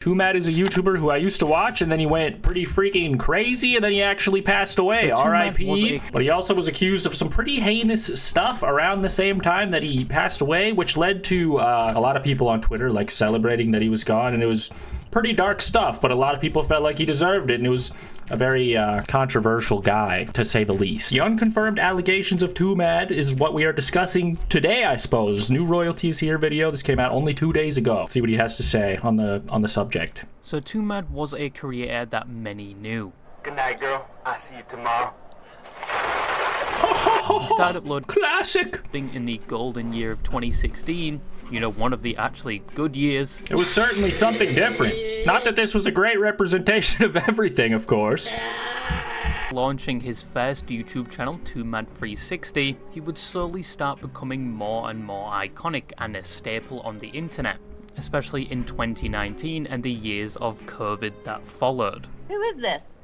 Twomad is a YouTuber who I used to watch, and then he went pretty freaking crazy, and then he actually passed away, so R.I.P. But he also was accused of some pretty heinous stuff around the same time that he passed away, which led to a lot of people on Twitter like celebrating that he was gone, and it was pretty dark stuff, but a lot of people felt like he deserved it, and it was a very controversial guy, to say the least. The unconfirmed allegations of Twomad is what we are discussing today, I suppose. New royalties here video. This came out only 2 days ago. Let's see what he has to say on the subject. So Twomad was a creator that many knew. Good night, girl. I'll see you tomorrow. He started uploading classic in the golden year of 2016. You know, one of the actually good years. It was certainly something different. Not that this was a great representation of everything, of course. Launching his first YouTube channel, Twomad360, he would slowly start becoming more and more iconic and a staple on the internet, especially in 2019 and the years of COVID that followed. Who is this?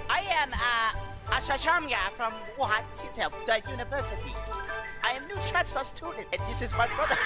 I am Ashashamya from Wuhan University. I am new transfer student, and this is my brother.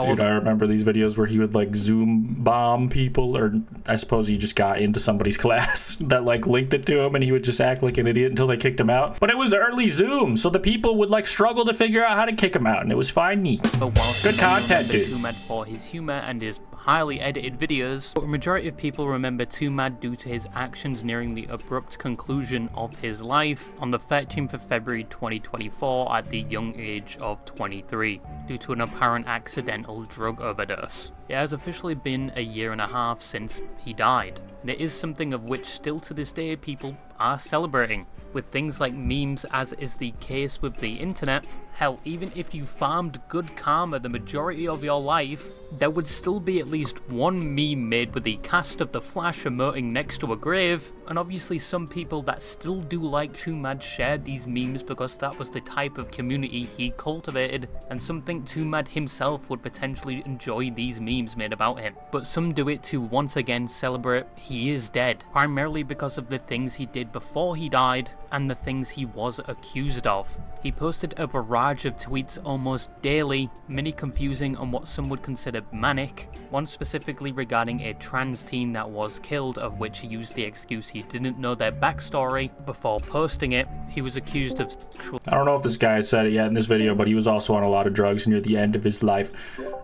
Dude, I remember these videos where he would like Zoom bomb people, or I suppose he just got into somebody's class that like linked it to him, and he would just act like an idiot until they kicked him out. But it was early Zoom, so the people would like struggle to figure out how to kick him out, and it was fine, neat. But whilst good content, dude. Twomad for his humor and his highly edited videos, but a majority of people remember Twomad due to his actions nearing the abrupt conclusion of his life on the 13th of February 2024 at the young age of 23 due to an apparent accidental drug overdose. It has officially been a year and a half since he died, and it is something of which still to this day people are celebrating, with things like memes, as is the case with the internet. Hell, even if you farmed good karma the majority of your life, there would still be at least one meme made with the cast of the Flash emoting next to a grave, and obviously some people that still do like Twomad shared these memes because that was the type of community he cultivated, and some think Twomad himself would potentially enjoy these memes made about him. But some do it to once again celebrate he is dead, primarily because of the things he did before he died and the things he was accused of. He posted a barrage of tweets almost daily, many confusing and what some would consider manic, one specifically regarding a trans teen that was killed, of which he used the excuse he didn't know their backstory before posting it. He was accused of sexual... I don't know if this guy said it yet in this video, but he was also on a lot of drugs near the end of his life.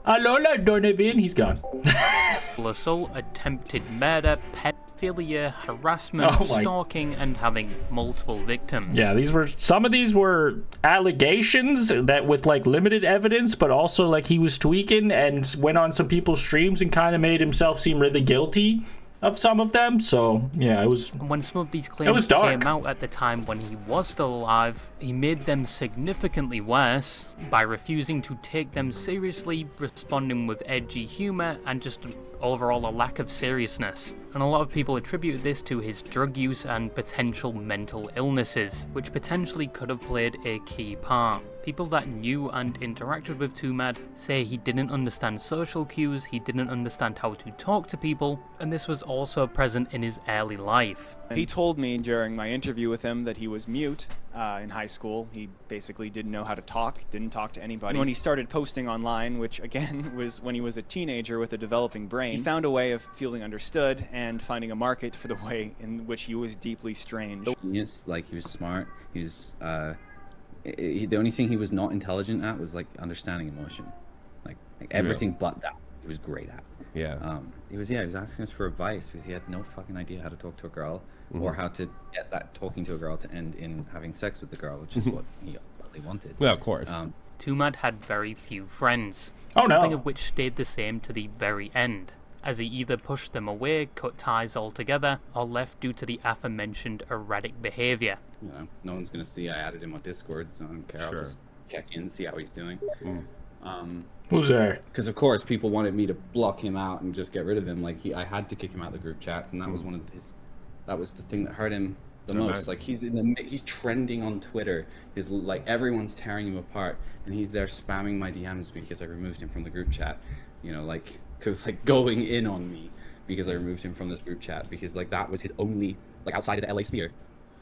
Alola Donovan, he's gone. assault, attempted murder, pedophilia, harassment, stalking, and having multiple victims. Yeah, some of these were allegations that with like limited evidence, but also like he was tweaking and went on some people's streams and kind of made himself seem really guilty of some of them. So yeah, it was, when some of these claims came out at the time when he was still alive, he made them significantly worse by refusing to take them seriously, responding with edgy humor, and just overall a lack of seriousness. And a lot of people attribute this to his drug use and potential mental illnesses, which potentially could have played a key part. People that knew and interacted with Twomad say he didn't understand social cues, he didn't understand how to talk to people, and this was also present in his early life. He told me during my interview with him that he was mute in high school. He basically didn't know how to talk, didn't talk to anybody. When he started posting online, which again was when he was a teenager with a developing brain, he found a way of feeling understood and finding a market for the way in which he was deeply strange. Genius, like he was smart, he was the only thing he was not intelligent at was like understanding emotion, like everything but that he was great at. Yeah. He was asking us for advice because he had no fucking idea how to talk to a girl or how to get that talking to a girl to end in having sex with the girl, which is what he ultimately wanted. Well, of course. Twomad had very few friends, something of which stayed the same to the very end, as he either pushed them away, cut ties altogether, or left due to the aforementioned erratic behavior. You know, no one's gonna see I added him on Discord, so I don't care. I'll just check in, see how he's doing. Who's there? Because of course people wanted me to block him out and just get rid of him. Like I had to kick him out of the group chats, and that was one of his. That was the thing that hurt him the most. Like he's trending on Twitter. His like everyone's tearing him apart, and he's there spamming my DMs because I removed him from the group chat. You know, like going in on me because I removed him from this group chat because like that was his only like outside of the LA sphere.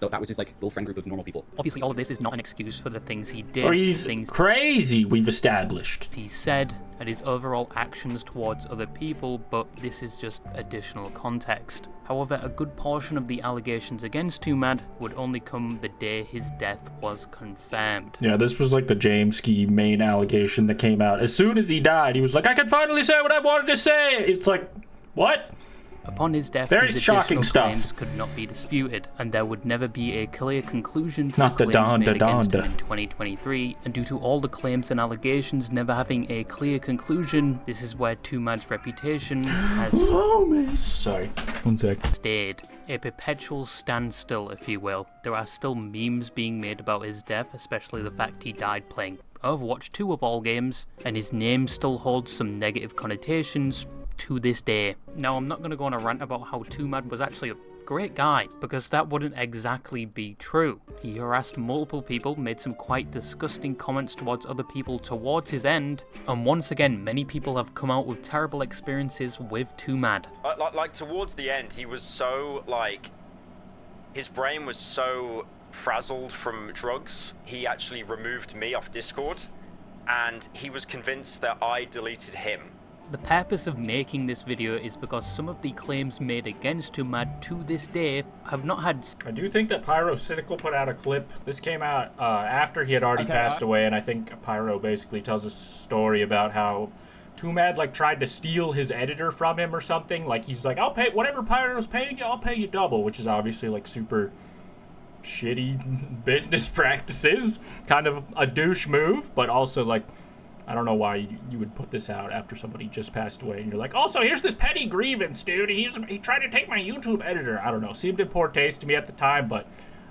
So that was his like little friend group of normal people. Obviously all of this is not an excuse for the things he did. So he's crazy, we've established. He said, and his overall actions towards other people, but this is just additional context. However, a good portion of the allegations against Twomad would only come the day his death was confirmed. Yeah, this was like the James Ski main allegation that came out. As soon as he died, he was like, I can finally say what I wanted to say! It's like, what? Upon his death, Very these shocking additional stuff. claims could not be disputed, and there would never be a clear conclusion to Not the the claims made against Donda. him in 2023, and due to all the claims and allegations never having a clear conclusion, this is where Twomad's reputation has Sorry, one sec. stayed. A perpetual standstill, if you will. There are still memes being made about his death, especially the fact he died playing Overwatch 2 of all games, and his name still holds some negative connotations to this day. Now, I'm not going to go on a rant about how Twomad was actually a great guy, because that wouldn't exactly be true. He harassed multiple people, made some quite disgusting comments towards other people towards his end, and once again, many people have come out with terrible experiences with Twomad. Like towards the end, he was so, like, his brain was so frazzled from drugs, he actually removed me off Discord, and he was convinced that I deleted him. The purpose of making this video is because some of the claims made against Twomad to this day have not had... I do think that Pyro Cynical put out a clip. This came out after he had already passed away, and I think Pyro basically tells a story about how Twomad like tried to steal his editor from him or something. Like he's like, I'll pay whatever Pyro's paying you, I'll pay you double, which is obviously like super shitty business practices, kind of a douche move, but also like, I don't know why you would put this out after somebody just passed away, and you're like, also, here's this petty grievance, dude. He tried to take my YouTube editor. I don't know. Seemed in poor taste to me at the time, but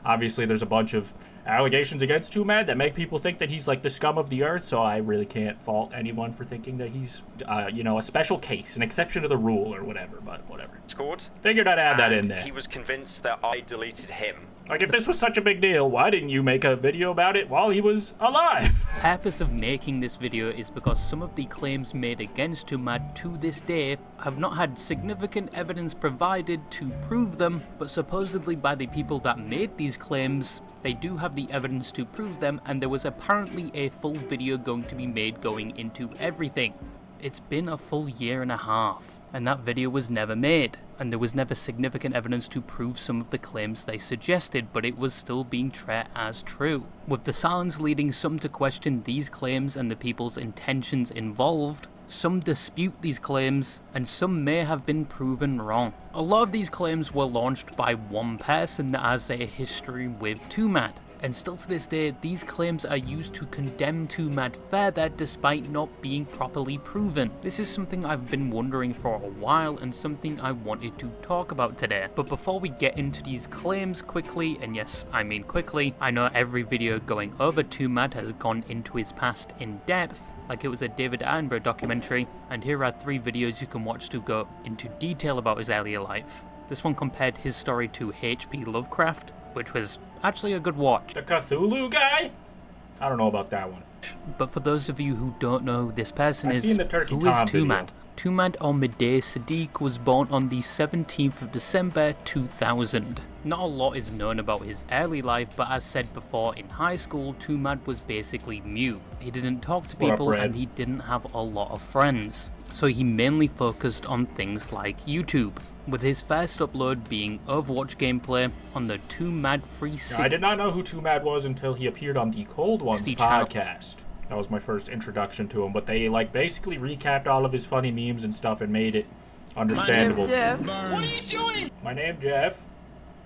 obviously there's a bunch of allegations against Twomad that make people think that he's like the scum of the earth, so I really can't fault anyone for thinking that he's, you know, a special case, an exception to the rule or whatever, but whatever. Discord. Figured I'd add that in And there. he was convinced that I deleted him. Like, if this was such a big deal, why didn't you make a video about it while he was alive? The purpose of making this video is because some of the claims made against Twomad to this day have not had significant evidence provided to prove them, but supposedly by the people that made these claims, they do have the evidence to prove them, and there was apparently a full video going to be made going into everything. It's been a full year and a half, and that video was never made, and there was never significant evidence to prove some of the claims they suggested, but it was still being treated as true, with the silence leading some to question these claims and the people's intentions involved. Some dispute these claims, and some may have been proven wrong. A lot of these claims were launched by one person that has a history with Twomad, and still to this day, these claims are used to condemn Twomad further despite not being properly proven. This is something I've been wondering for a while and something I wanted to talk about today. But before we get into these claims quickly, and yes, I mean quickly, I know every video going over Twomad has gone into his past in depth, like it was a David Attenborough documentary, and here are 3 videos you can watch to go into detail about his earlier life. This one compared his story to H.P. Lovecraft, which was actually a good watch. The Cthulhu guy? I don't know about that one. But for those of you who don't know who this person I've is, seen the Turkey who is Tom video. Twomad? Twomad Midday Sadiq was born on the 17th of December 2000. Not a lot is known about his early life, but as said before, in high school, Twomad was basically mute. He didn't talk to What up, people Red? and he didn't have a lot of friends. So he mainly focused on things like YouTube, with his first upload being Overwatch gameplay on the Twomad Free I did not know who Twomad was until he appeared on the Cold Ones Steve Channel. podcast. That was my first introduction to him, but they like basically recapped all of his funny memes and stuff and made it understandable. What are you doing? My name Jeff.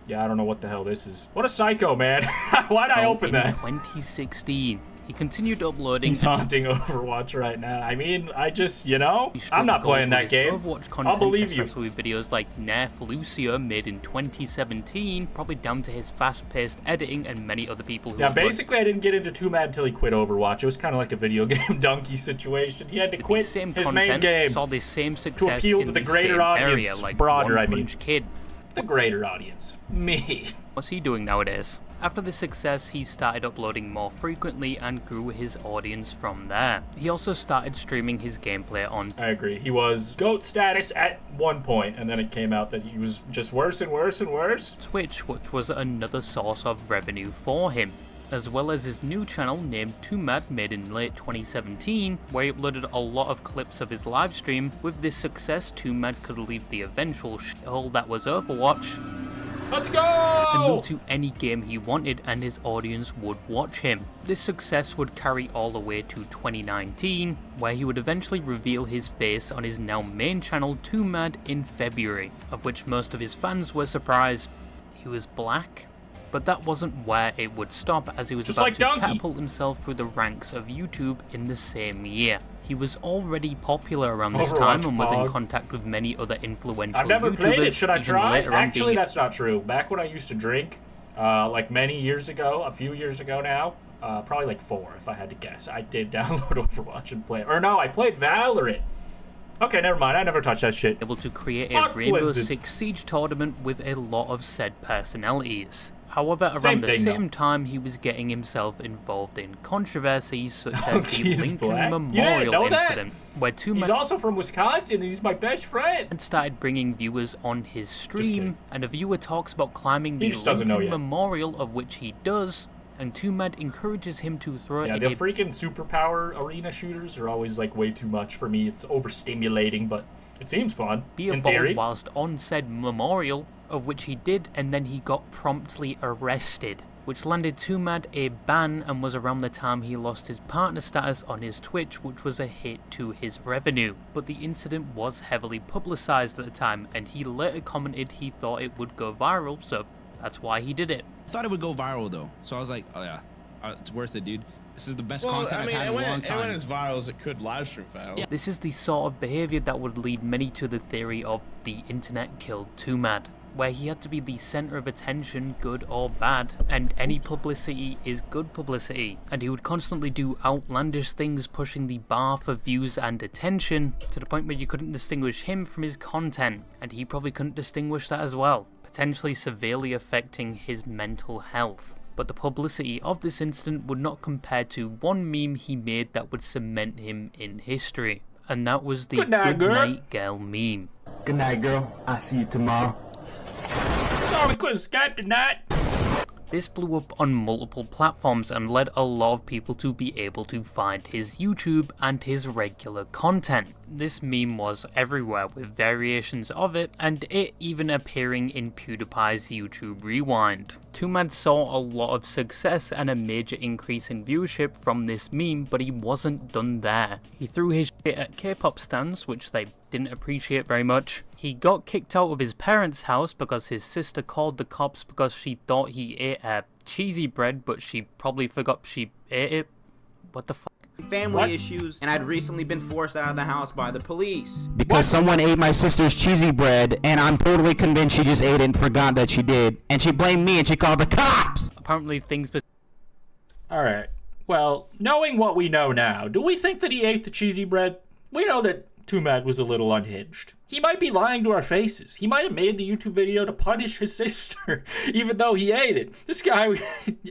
Yeah, I don't know what the hell this is. What a psycho, man. Why'd I open in that? 2016. He continued uploading. He's haunting Overwatch right now. I mean, I just, you know, He I'm not struggled playing with that his game. Overwatch content, I'll believe you. especially with videos like Nerf Lucio made in 2017, probably down to his fast-paced editing and many other people who Yeah, would- basically I didn't get into Twomad until he quit Overwatch. It was kind of like a video game donkey situation. He had to the quit same his content main game. saw the same success appeal in to the the greater same audience, area, like broader, One I mean. Punch Kid. The greater audience. Me. What's he doing nowadays? After this success, he started uploading more frequently and grew his audience from there. He also started streaming his gameplay on I agree. He was GOAT status at one point, and then it came out that he was just worse and worse and worse. Twitch, which was another source of revenue for him. as well as his new channel named Twomad, made in late 2017, where he uploaded a lot of clips of his livestream. With this success, Twomad could leave the eventual shithole that was Overwatch Let's go! and move to any game he wanted, and his audience would watch him. This success would carry all the way to 2019, where he would eventually reveal his face on his now main channel Twomad in February, of which most of his fans were surprised. He was black, but that wasn't where it would stop, as he was Just about like to Donkey. catapult himself through the ranks of YouTube in the same year. He was already popular around this time and was in Overwatch, contact with many other influential I've never YouTubers. played it. Should I even try? later on Actually, being that's not true. Back when I used to drink, like many years ago, a few years ago now, probably like 4 if I had to guess, I did download Overwatch and play it. Or no, I played Valorant. Okay, never mind. I never touched that shit. able to create a Fuck Rainbow Blizzard. Six Siege tournament with a lot of said personalities. However, Same around the thing, same time, he was getting himself involved in controversies such as the He's Lincoln black? You didn't Memorial know that? incident, where He's Twomad also from Wisconsin, and he's my best friend. started bringing viewers on his kidding. stream, and a viewer talks about climbing the just doesn't know Lincoln yet. Memorial, of which he does, and Twomad encourages him to throw Yeah, in the a freaking superpower arena shooters are always like way too much for me. It's overstimulating, but it seems fun be a in ball theory. whilst on said memorial, of which he did, and then he got promptly arrested, which landed Twomad a ban and was around the time he lost his partner status on his Twitch, which was a hit to his revenue. But the incident was heavily publicised at the time, and he later commented he thought it would go viral, so that's why he did it. I thought it would go viral though, so I was like, oh yeah, it's worth it, dude. This is the best Well, content I mean, I've had in a long it went time. as viral as it could live stream fail. This is the sort of behaviour that would lead many to the theory of the internet killed Twomad, where he had to be the centre of attention, good or bad, and any publicity is good publicity, and he would constantly do outlandish things, pushing the bar for views and attention, to the point where you couldn't distinguish him from his content, and he probably couldn't distinguish that as well, potentially severely affecting his mental health. But the publicity of this incident would not compare to one meme he made that would cement him in history, and that was the Good night, girl. Good Night Girl meme. Good night, girl. I'll see you tomorrow. Sorry we couldn't Skype tonight. This blew up on multiple platforms and led a lot of people to be able to find his YouTube and his regular content. This meme was everywhere with variations of it, and it even appearing in PewDiePie's YouTube Rewind. Twomad saw a lot of success and a major increase in viewership from this meme, but he wasn't done there. He threw his shit at K-pop stans, which they didn't appreciate very much. He got kicked out of his parents' house because his sister called the cops because she thought he ate cheesy bread, but she probably forgot she ate it. What the fuck? Family issues, and I'd recently been forced out of the house by the police. Because someone ate my sister's cheesy bread, and I'm totally convinced she just ate it and forgot that she did. And she blamed me and she called the cops! Apparently things Alright. Well, knowing what we know now, do we think that he ate the cheesy bread? We know that Twomad was a little unhinged. He might be lying to our faces. He might have made the YouTube video to punish his sister, even though he ate it. This guy,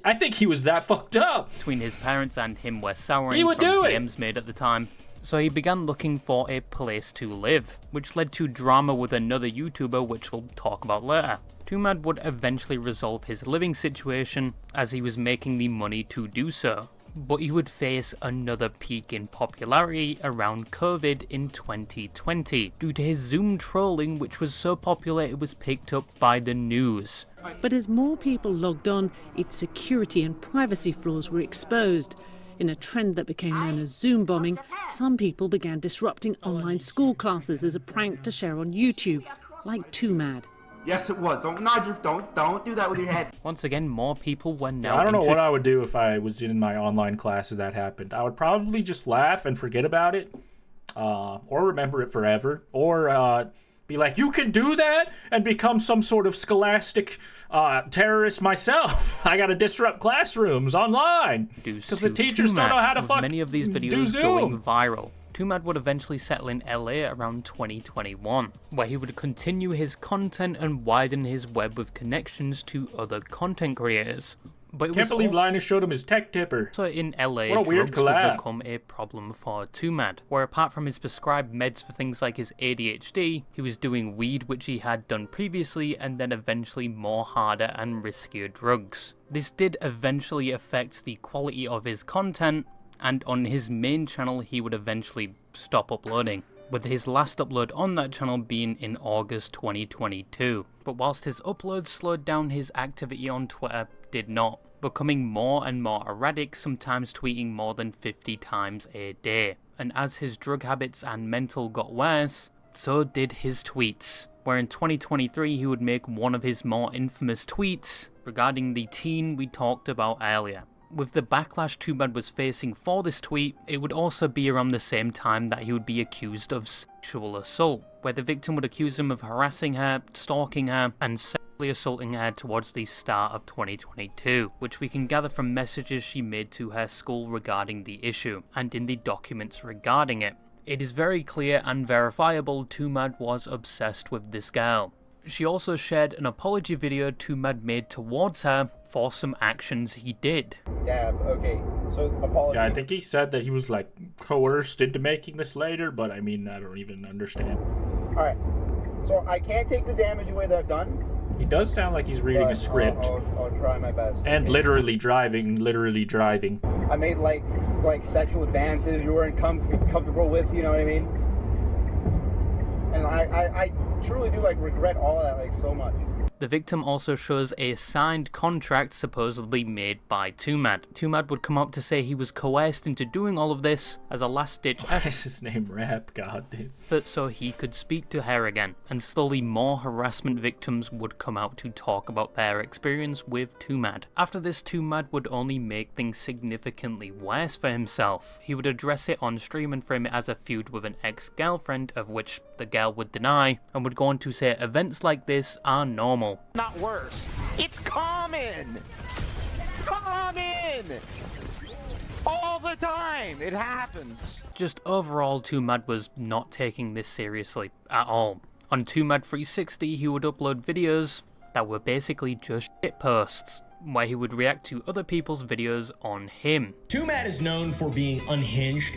I think he was that fucked up. between his parents and him were souring He would from do it. DMs made at the time. So he began looking for a place to live, which led to drama with another YouTuber, which we'll talk about later. Twomad would eventually resolve his living situation as he was making the money to do so, but he would face another peak in popularity around COVID in 2020 due to his Zoom trolling, which was so popular it was picked up by the news. But as more people logged on, its security and privacy flaws were exposed. In a trend that became known as Zoom bombing, some people began disrupting online school classes as a prank to share on YouTube, like Twomad. Yes, it was. Don't nod your don't do that with your head. Once again, more people were now I don't know what I would do if I was in my online class and that happened. I would probably just laugh and forget about it, or remember it forever, or be like, you can do that, and become some sort of scholastic terrorist myself. I gotta disrupt classrooms online because the teachers don't know how to fuck many of these do videos Zoom. going viral. Twomad would eventually settle in LA around 2021, where he would continue his content and widen his web with connections to other content creators. But Can't believe Linus showed him his tech tipper. So in LA, what a weird drugs would collab. become a problem for Twomad, where apart from his prescribed meds for things like his ADHD, he was doing weed, which he had done previously, and then eventually more harder and riskier drugs. This did eventually affect the quality of his content, and on his main channel he would eventually stop uploading, with his last upload on that channel being in August 2022. But whilst his uploads slowed down, his activity on Twitter did not, becoming more and more erratic, sometimes tweeting more than 50 times a day. And as his drug habits and mental got worse, so did his tweets, where in 2023 he would make one of his more infamous tweets regarding the teen we talked about earlier. With the backlash Twomad was facing for this tweet, it would also be around the same time that he would be accused of sexual assault, where the victim would accuse him of harassing her, stalking her, and sexually assaulting her towards the start of 2022, which we can gather from messages she made to her school regarding the issue, and in the documents regarding it. It is very clear and verifiable Twomad was obsessed with this girl. She also shared an apology video Twomad made towards her for some actions he did. Yeah, okay, so apology. Yeah, I think he said that he was like coerced into making this later, but I mean, I don't even understand. Alright, so I can't take the damage away that I've done. He does sound like he's reading a script. I'll try my best. And okay. literally driving. I made like sexual advances you weren't comfortable with, you know what I mean? And I truly do like regret all of that like so much. The victim also shows a signed contract supposedly made by Twomad. Twomad would come out to say he was coerced into doing all of this as a last-ditch effort. Why is his name Rap? God, dude. So he could speak to her again, and slowly more harassment victims would come out to talk about their experience with Twomad. After this, Twomad would only make things significantly worse for himself. He would address it on stream and frame it as a feud with an ex-girlfriend, of which the girl would deny, and would go on to say events like this are normal. Not worse. It's common! Common! All the time! It happens! Just overall, Twomad was not taking this seriously at all. On Twomad 360, he would upload videos that were basically just shit posts, where he would react to other people's videos on him. Twomad is known for being unhinged.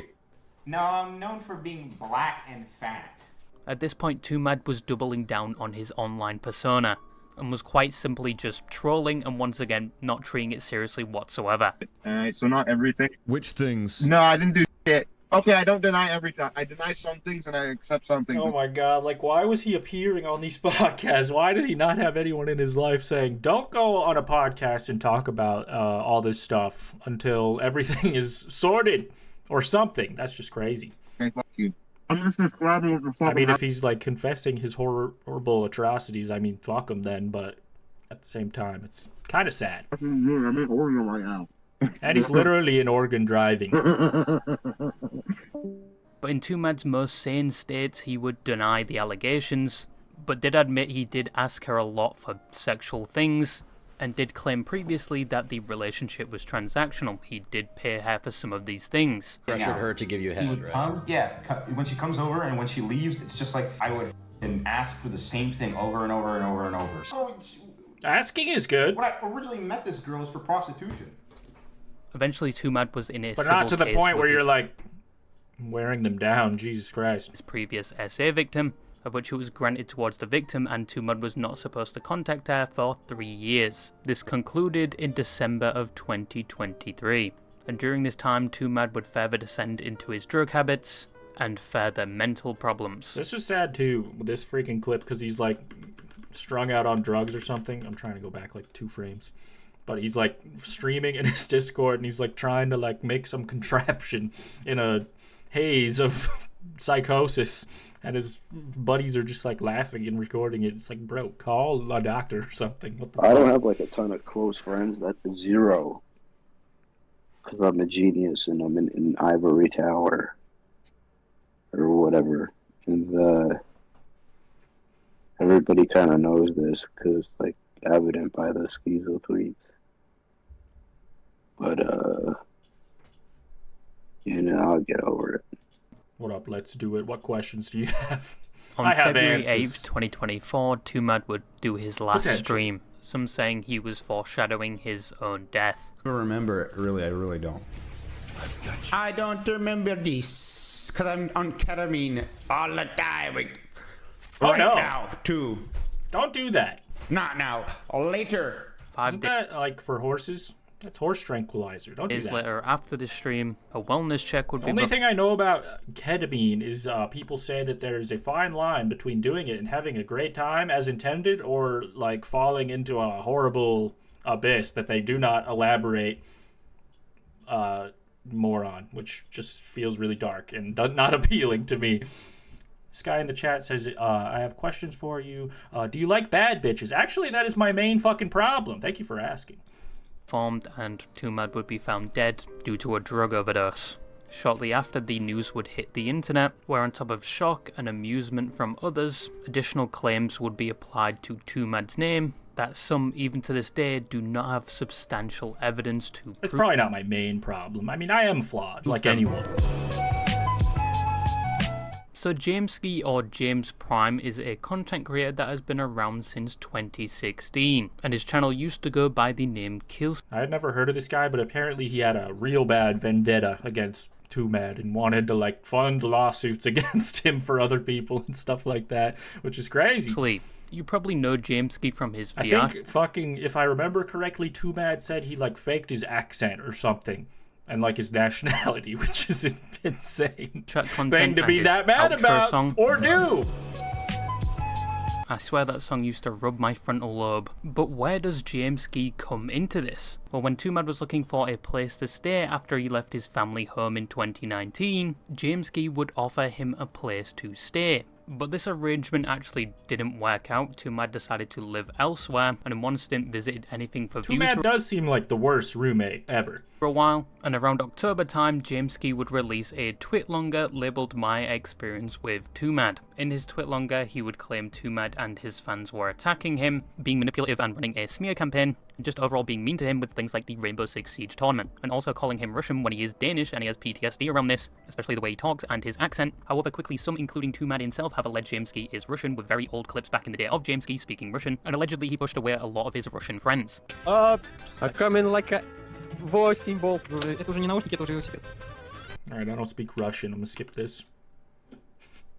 No, I'm known for being black and fat. At this point, Twomad was doubling down on his online persona, and was quite simply just trolling and once again not treating it seriously whatsoever. Alright, so not everything. Which things? No, I didn't do shit. Okay, I don't deny everything. I deny some things and I accept some things. Oh my god, like why was he appearing on these podcasts? Why did he not have anyone in his life saying, don't go on a podcast and talk about all this stuff until everything is sorted or something? That's just crazy. Okay, fuck you. I'm just describing what the fuck. I mean, if he's like confessing his horrible atrocities, I mean, fuck him then, but at the same time, it's kind of sad. I'm in Oregon right now. And he's literally in Oregon driving. But in Twomad's most sane states, he would deny the allegations, but did admit he did ask her a lot for sexual things, and did claim previously that the relationship was transactional. He did pay her for some of these things. Pressured her to give you head, right? Yeah, when she comes over and when she leaves, it's just like I would ask for the same thing over and over and over and over. So, asking is good. When I originally met this girl was for prostitution. Eventually, Twomad was in a but civil not to the case point where with you're like wearing them down. Jesus Christ. his previous SA victim, of which it was granted towards the victim, and Twomad was not supposed to contact her for 3 years. This concluded in December of 2023, and during this time, Twomad would further descend into his drug habits and further mental problems. This was sad too, with this freaking clip, because he's like strung out on drugs or something. I'm trying to go back like 2 frames. But he's like streaming in his Discord and he's like trying to like make some contraption in a haze of psychosis. And his buddies are just like laughing and recording it. It's like, bro, call a doctor or something. What the I don't have like a ton of close friends. That's 0. Because I'm a genius and I'm in Ivory Tower. Or whatever. And everybody kind of knows this because like evident by the schizo tweets. But, you know, I'll get over it. What up? Let's do it. What questions do you have? On February 8th, 2024, Twomad would do his last stream. some saying he was foreshadowing his own death. I don't remember it, really, I really don't. I don't remember this, because I'm on ketamine all the time. Oh, no. Now, too. Don't do that. Not now. Later. Isn't that like for horses? That's horse tranquilizer. Don't do Days that. later, after the stream, a wellness check would be... The only thing I know about ketamine is people say that there's a fine line between doing it and having a great time as intended or like falling into a horrible abyss that they do not elaborate more on, which just feels really dark and not appealing to me. This guy in the chat says, I have questions for you. Do you like bad bitches? Actually, that is my main fucking problem. Thank you for asking. Formed, and Twomad would be found dead due to a drug overdose. Shortly after, the news would hit the internet, where on top of shock and amusement from others, additional claims would be applied to Twomad's name that some, even to this day, do not have substantial evidence to prove. It's probably not my main problem. I mean, I am flawed, like anyone. So Jameski, or James Prime, is a content creator that has been around since 2016, and his channel used to go by the name Kills. I had never heard of this guy, but apparently he had a real bad vendetta against Twomad and wanted to like fund lawsuits against him for other people and stuff like that, which is crazy. You probably know Jameski from his VR. I think fucking, if I remember correctly, Twomad said he like faked his accent or something. And like his nationality, which is insane thing to be that mad about, or do. I swear that song used to rub my frontal lobe. But where does Jameski come into this? Well, when Twomad was looking for a place to stay after he left his family home in 2019, Jameski would offer him a place to stay. But this arrangement actually didn't work out. Twomad decided to live elsewhere, and in one stint visited Anything for Views. Twomad does seem like the worst roommate ever. For a while, and around October time, Jameski would release a twitlonger labelled My Experience with Twomad. In his twitlonger, he would claim Twomad and his fans were attacking him, being manipulative and running a smear campaign, and just overall being mean to him with things like the Rainbow Six Siege tournament, and also calling him Russian when he is Danish and he has PTSD around this, especially the way he talks and his accent. However, quickly some, including Twomad himself, have alleged Jameski is Russian, with very old clips back in the day of Jameski speaking Russian, and allegedly he pushed away a lot of his Russian friends. I come in like a voice symbol. Это уже не наушники, это уже велосипед. Alright, I don't speak Russian, I'm gonna skip this.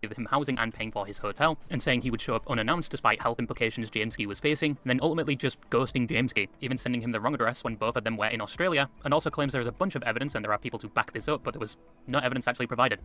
Give him housing and paying for his hotel, and saying he would show up unannounced despite health implications Jameski was facing, and then ultimately just ghosting Jameski, even sending him the wrong address when both of them were in Australia, and also claims there is a bunch of evidence and there are people to back this up, but there was no evidence actually provided.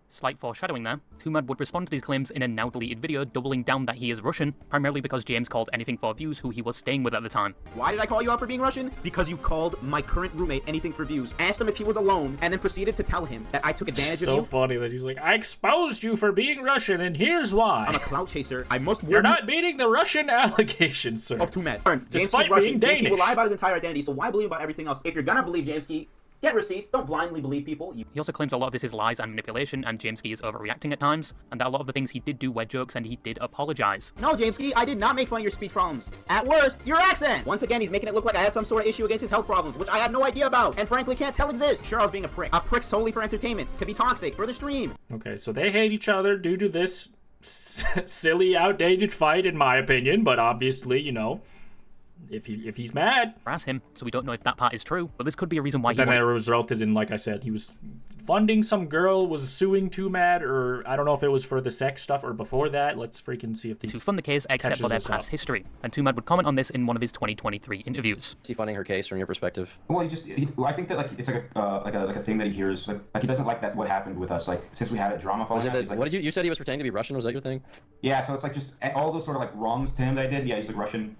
Slight foreshadowing there. Twomad would respond to these claims in a now deleted video, doubling down that he is Russian, primarily because James called Anything for Views who he was staying with at the time. Why did I call you out for being Russian? Because you called my current roommate Anything for Views, asked him if he was alone, and then proceeded to tell him that I took advantage of you. So funny that he's like, I exposed you for being Russian, and here's why. I'm a clout chaser. I must warn You're not beating the Russian allegations, sir. Of Twomad. Despite being Danish. Jameski will lie about his entire identity, so why believe about everything else? If you're gonna believe Jameski, get receipts, don't blindly believe people. He also claims a lot of this is lies and manipulation, and Jameski is overreacting at times, and that a lot of the things he did do were jokes, and he did apologize. No, Jameski, I did not make fun of your speech problems. At worst, your accent! Once again, he's making it look like I had some sort of issue against his health problems, which I had no idea about, and frankly can't tell exist. Sure, I was being a prick. A prick solely for entertainment, to be toxic, for the stream. Okay, so they hate each other due to this silly, outdated fight, in my opinion, but obviously, you know, if he's mad. Harass him, so we don't know if that part is true, but this could be a reason why then it resulted in, like I said, he was funding some girl, was suing Twomad, or I don't know if it was for the sex stuff or before that. Let's freaking see if these to fund the case, except for their past history. And Twomad would comment on this in one of his 2023 interviews. Is he funding her case from your perspective? Well, I think that like it's like a thing that he hears, like he doesn't like that what happened with us, like since we had a drama falling out. What did you said he was pretending to be Russian? Was that your thing? Yeah, so it's like just all those sort of like wrongs to him that I did. Yeah, he's like Russian.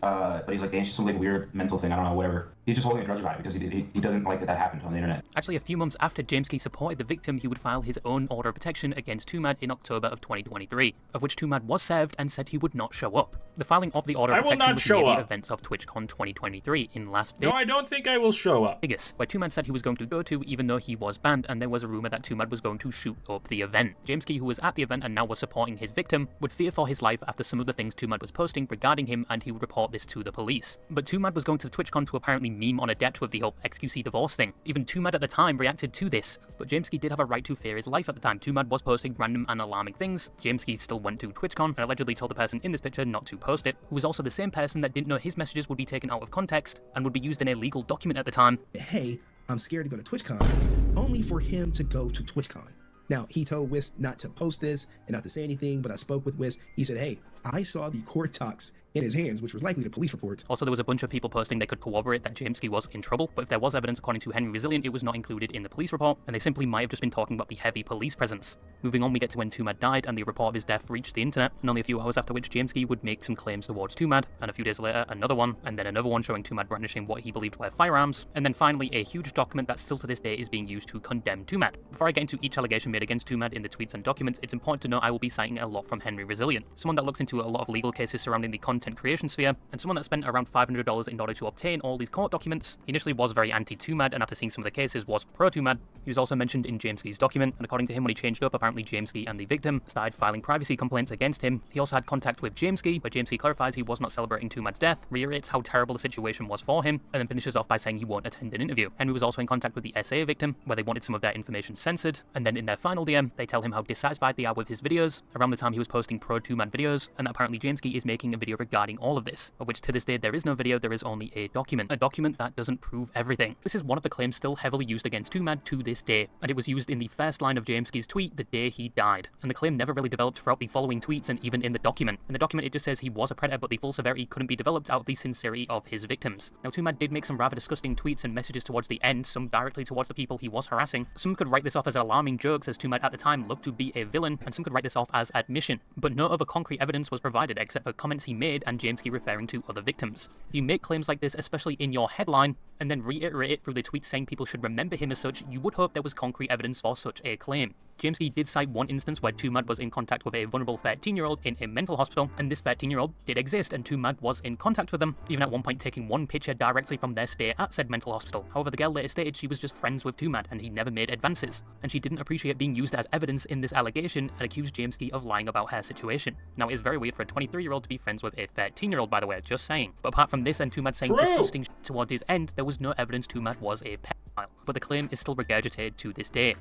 But he's like Danish, some like weird mental thing, I don't know, whatever. He's just holding a grudge about it because he doesn't like that happened on the internet. Actually, a few months after Jameski supported the victim, he would file his own order of protection against Twomad in October of 2023, of which Twomad was served and said he would not show up. The filing of the order of protection was near the events of TwitchCon 2023 in Las Vegas. No, I don't think I will show up. Where Twomad said he was going to go to, even though he was banned, and there was a rumor that Twomad was going to shoot up the event. Jameski, who was at the event and now was supporting his victim, would fear for his life after some of the things Twomad was posting regarding him, and he would report this to the police. But Twomad was going to TwitchCon to apparently meme on Adept with the whole XQC divorce thing. Even Twomad at the time reacted to this, but Jameski did have a right to fear his life at the time. Twomad was posting random and alarming things. Jameski still went to TwitchCon and allegedly told the person in this picture not to post it, who was also the same person that didn't know his messages would be taken out of context and would be used in a legal document at the time. Hey, I'm scared to go to TwitchCon, only for him to go to TwitchCon. Now, he told Wiz not to post this and not to say anything, but I spoke with Wiz. He said, hey, I saw the court talks in his hands, which was likely the police reports. Also, there was a bunch of people posting they could corroborate that Jameski was in trouble, but if there was evidence according to Henry Resilient, it was not included in the police report, and they simply might have just been talking about the heavy police presence. Moving on, we get to when Twomad died, and the report of his death reached the internet, and only a few hours after which Jameski would make some claims towards Twomad, and a few days later, another one, and then another one showing Twomad brandishing what he believed were firearms, and then finally, a huge document that still to this day is being used to condemn Twomad. Before I get into each allegation made against Twomad in the tweets and documents, it's important to note I will be citing a lot from Henry Resilient, someone that looks into a lot of legal cases surrounding the content creation sphere, and someone that spent around $500 in order to obtain all these court documents. He initially was very anti-Twomad, and after seeing some of the cases was pro-Twomad. He was also mentioned in Jameski's document, and according to him, when he changed up, apparently Jameski and the victim started filing privacy complaints against him. He also had contact with Jameski, where Jameski clarifies he was not celebrating Twomad's death, reiterates how terrible the situation was for him, and then finishes off by saying he won't attend an interview. Henry was also in contact with the SA victim, where they wanted some of their information censored, and then in their final DM, they tell him how dissatisfied they are with his videos, around the time he was posting pro-Twomad videos, and that apparently Jameski is making a video regarding all of this, of which to this day there is no video, there is only a document that doesn't prove everything. This is one of the claims still heavily used against Twomad to this day, and it was used in the first line of Jameski's tweet the day he died, and the claim never really developed throughout the following tweets and even in the document. In the document it just says he was a predator, but the full severity couldn't be developed out of the sincerity of his victims. Now Twomad did make some rather disgusting tweets and messages towards the end, some directly towards the people he was harassing. Some could write this off as alarming jokes, as Twomad at the time loved to be a villain, and some could write this off as admission, but no other concrete evidence was provided except for comments he made and Jameski referring to other victims. If you make claims like this, especially in your headline, and then reiterate it through the tweet saying people should remember him as such, you would hope there was concrete evidence for such a claim. Jameski did cite one instance where Twomad was in contact with a vulnerable 13-year-old in a mental hospital, and this 13-year-old did exist, and Twomad was in contact with them, even at one point taking one picture directly from their stay at said mental hospital. However, the girl later stated she was just friends with Twomad, and he never made advances, and she didn't appreciate being used as evidence in this allegation and accused Jameski of lying about her situation. Now, it is very weird for a 23-year-old to be friends with a 13-year-old, by the way, just saying. But apart from this and Twomad saying disgusting shit towards his end, there was no evidence Twomad was a pedophile, but the claim is still regurgitated to this day.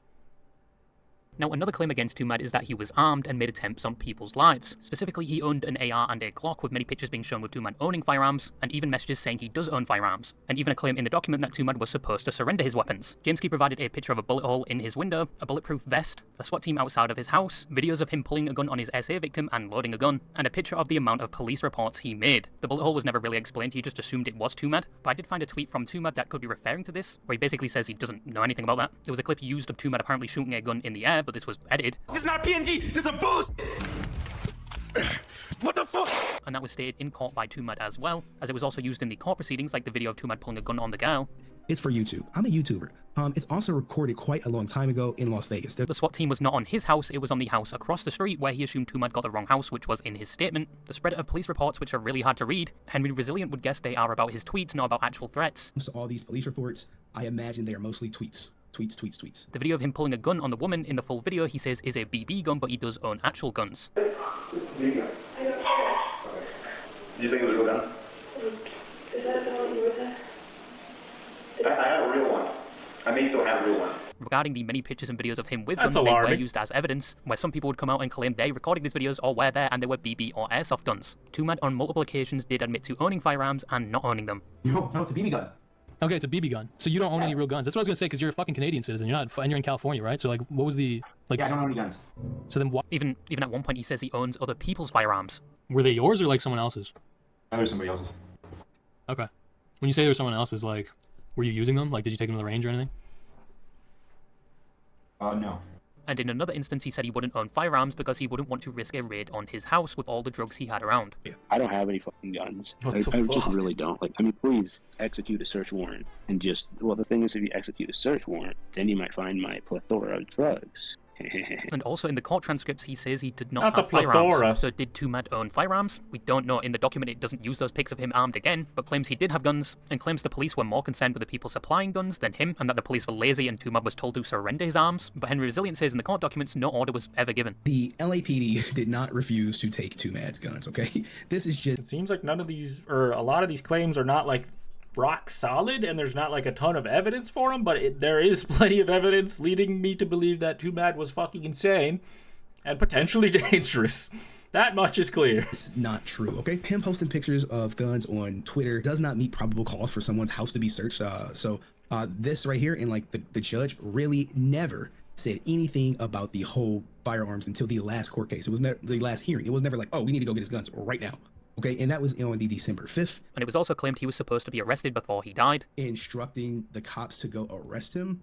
Now, another claim against Twomad is that he was armed and made attempts on people's lives. Specifically, he owned an AR and a Glock, with many pictures being shown with Twomad owning firearms, and even messages saying he does own firearms, and even a claim in the document that Twomad was supposed to surrender his weapons. Jameski provided a picture of a bullet hole in his window, a bulletproof vest, the SWAT team outside of his house, videos of him pulling a gun on his SA victim and loading a gun, and a picture of the amount of police reports he made. The bullet hole was never really explained, he just assumed it was Twomad, but I did find a tweet from Twomad that could be referring to this, where he basically says he doesn't know anything about that. There was a clip used of Twomad apparently shooting a gun in the air, but this was edited. This is not PNG, this is a boost! What the fuck? And that was stated in court by Twomad as well, as it was also used in the court proceedings, like the video of Twomad pulling a gun on the girl. It's for YouTube. I'm a YouTuber. It's also recorded quite a long time ago in Las Vegas. The SWAT team was not on his house, it was on the house across the street, where he assumed Twomad got the wrong house, which was in his statement. The spread of police reports, which are really hard to read, Henry Resilient would guess they are about his tweets, not about actual threats. So all these police reports, I imagine they are mostly tweets. Tweets. The video of him pulling a gun on the woman in the full video, he says, is a BB gun, but he does own actual guns. Do you think it was a real gun? Is that the one you were there? I have a real one. I may still have a real one. Regarding the many pictures and videos of him with guns, they were used as evidence, where some people would come out and claim they recorded these videos or were there and they were BB or airsoft guns. Twomad on multiple occasions did admit to owning firearms and not owning them. No, it's a BB gun. Okay, it's a BB gun. So you don't own any real guns. That's what I was gonna say, because you're a fucking Canadian citizen. You're not, and you're in California, right? So like, what was the like? Yeah, I don't own any guns. So then, even at one point, he says he owns other people's firearms. Were they yours or like someone else's? They're somebody else's. Okay. When you say they were someone else's, like, were you using them? Like, did you take them to the range or anything? No. And in another instance, he said he wouldn't own firearms because he wouldn't want to risk a raid on his house with all the drugs he had around. I don't have any fucking guns. I just really don't. Like, I mean, please execute a search warrant and just, well, the thing is, if you execute a search warrant, then you might find my plethora of drugs. And also in the court transcripts, he says he did not have firearms. So did Twomad own firearms? We don't know. In the document, it doesn't use those pics of him armed again, but claims he did have guns, and claims the police were more concerned with the people supplying guns than him, and that the police were lazy and Twomad was told to surrender his arms. But Henry Resilient says in the court documents, no order was ever given. The LAPD did not refuse to take Twomad's guns, okay? This is just... It seems like none of these, or a lot of these claims are not like rock solid and there's not like a ton of evidence for him, but there is plenty of evidence leading me to believe that Twomad was fucking insane and potentially dangerous. That much is clear. It's not true, okay? Him posting pictures of guns on Twitter does not meet probable cause for someone's house to be searched. This right here, and like the judge really never said anything about the whole firearms until the last court case. It was never the last hearing. It was never like, oh, we need to go get his guns right now. Okay, and that was on the December 5th. And it was also claimed he was supposed to be arrested before he died. Instructing the cops to go arrest him?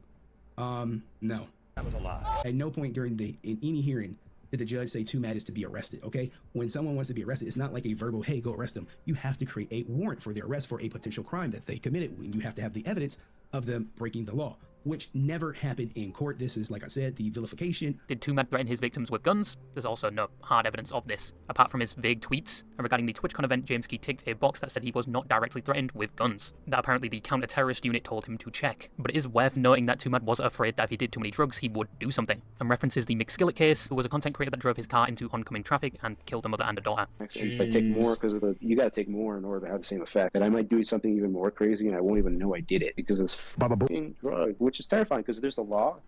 No. That was a lie. At no point during in any hearing did the judge say Twomad is to be arrested, okay? When someone wants to be arrested, it's not like a verbal, hey, go arrest them. You have to create a warrant for their arrest for a potential crime that they committed. You have to have the evidence of them breaking the law, which never happened in court. This is, like I said, the vilification. Did Twomad threaten his victims with guns? There's also no hard evidence of this, apart from his vague tweets. And regarding the TwitchCon event, James Key ticked a box that said he was not directly threatened with guns, that apparently the counter-terrorist unit told him to check. But it is worth noting that Twomad was afraid that if he did too many drugs, he would do something, and references the McSkillet case, who was a content creator that drove his car into oncoming traffic and killed a mother and a daughter. If I take more, because you gotta take more in order to have the same effect. And I might do something even more crazy, and I won't even know I did it because it's fucking drug, which is terrifying because there's the law.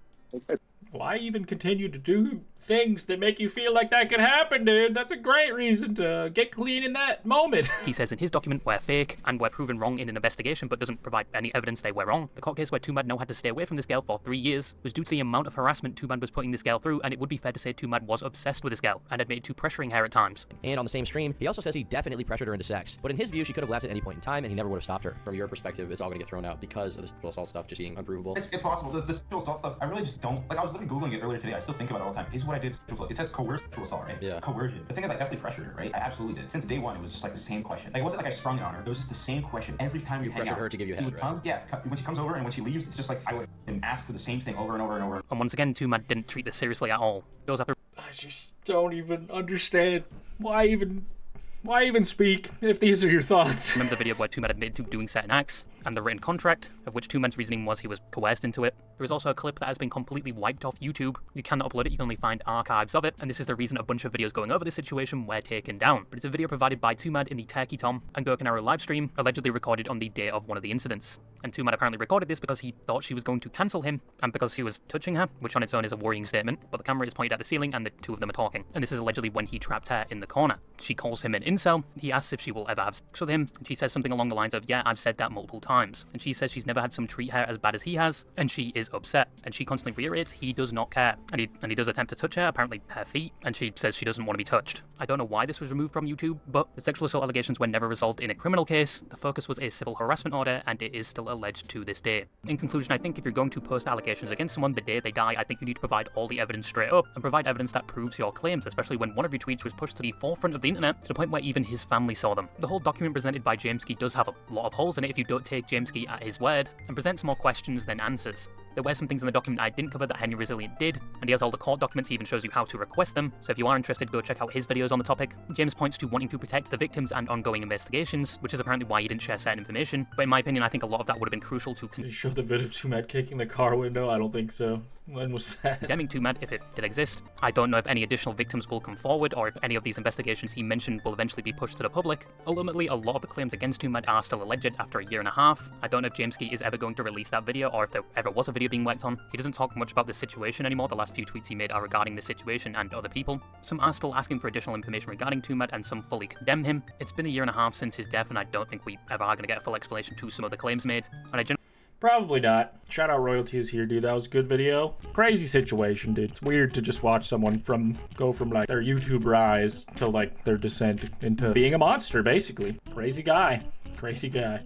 Why even continue to do things that make you feel like that could happen, dude? That's a great reason to get clean in that moment. He says in his document we're fake and we're proven wrong in an investigation but doesn't provide any evidence they were wrong. The court case where Twomad now had to stay away from this girl for 3 years was due to the amount of harassment Twomad was putting this girl through, and it would be fair to say Twomad was obsessed with this girl and admitted to pressuring her at times. And on the same stream, he also says he definitely pressured her into sex. But in his view, she could have left at any point in time and he never would have stopped her. From your perspective, it's all going to get thrown out because of the sexual assault stuff just being unprovable. It's possible. The sexual assault stuff, I really just don't, like I was literally Googling it earlier today. I still think about it all the time. Is what I did sexual assault. It says coerced sexual assault, right? Yeah. Coercion. The thing is, I definitely pressured her, right? I absolutely did. Since day one, it was just like the same question. Like, it wasn't like I sprung it on her. It was just the same question every time we hang out. You pressured her to give you a head, right? Yeah. When she comes over and when she leaves, it's just like I would ask for the same thing over and over and over. And once again, Twomad didn't treat this seriously at all. Goes after. I just don't even understand. Why even speak if these are your thoughts? Remember the video where Twomad admitted to doing certain acts, and the written contract, of which Twomad's reasoning was he was coerced into it. There is also a clip that has been completely wiped off YouTube. You cannot upload it, you can only find archives of it, and this is the reason a bunch of videos going over this situation were taken down. But it's a video provided by Twomad in the Turkey Tom and Gurkanaro livestream, allegedly recorded on the day of one of the incidents. And Twomad apparently recorded this because he thought she was going to cancel him, and because she was touching her, which on its own is a worrying statement, but the camera is pointed at the ceiling and the two of them are talking. And this is allegedly when he trapped her in the corner. She calls him an incel, he asks if she will ever have sex with him, and she says something along the lines of, yeah, I've said that multiple times. And she says she's never had someone treat her as bad as he has, and she is upset. And she constantly reiterates he does not care. And he does attempt to touch her, apparently her feet, and she says she doesn't want to be touched. I don't know why this was removed from YouTube, but the sexual assault allegations were never resolved in a criminal case. The focus was a civil harassment order, and it is still alleged to this day. In conclusion, I think if you're going to post allegations against someone the day they die, I think you need to provide all the evidence straight up, and provide evidence that proves your claims, especially when one of your tweets was pushed to the forefront of the internet, to the point where even his family saw them. The whole document presented by James Key does have a lot of holes in it if you don't take James Key at his word, and presents more questions than answers. There were some things in the document I didn't cover that Henry Resilient did, and he has all the court documents, he even shows you how to request them, so if you are interested, go check out his videos on the topic. James points to wanting to protect the victims and ongoing investigations, which is apparently why he didn't share certain information, but in my opinion, I think a lot of that would have been crucial to Did you show the video of Twomad kicking the car window? I don't think so. When was that? Condemning Twomad if it did exist. I don't know if any additional victims will come forward, or if any of these investigations he mentioned will eventually be pushed to the public. Ultimately, a lot of the claims against Twomad are still alleged after a year and a half. I don't know if James Key is ever going to release that video, or if there ever was a video being worked on. He doesn't talk much about this situation anymore. The last few tweets he made are regarding this situation and other people. Some are still asking for additional information regarding Twomad, and some fully condemn him. It's been a year and a half since his death, and I don't think we ever are going to get a full explanation to some of the claims made. And Probably not. Shout out Royalties here, dude. That was a good video. Crazy situation, dude. It's weird to just watch someone go from like their YouTube rise to like their descent into being a monster, basically. Crazy guy. Crazy guy.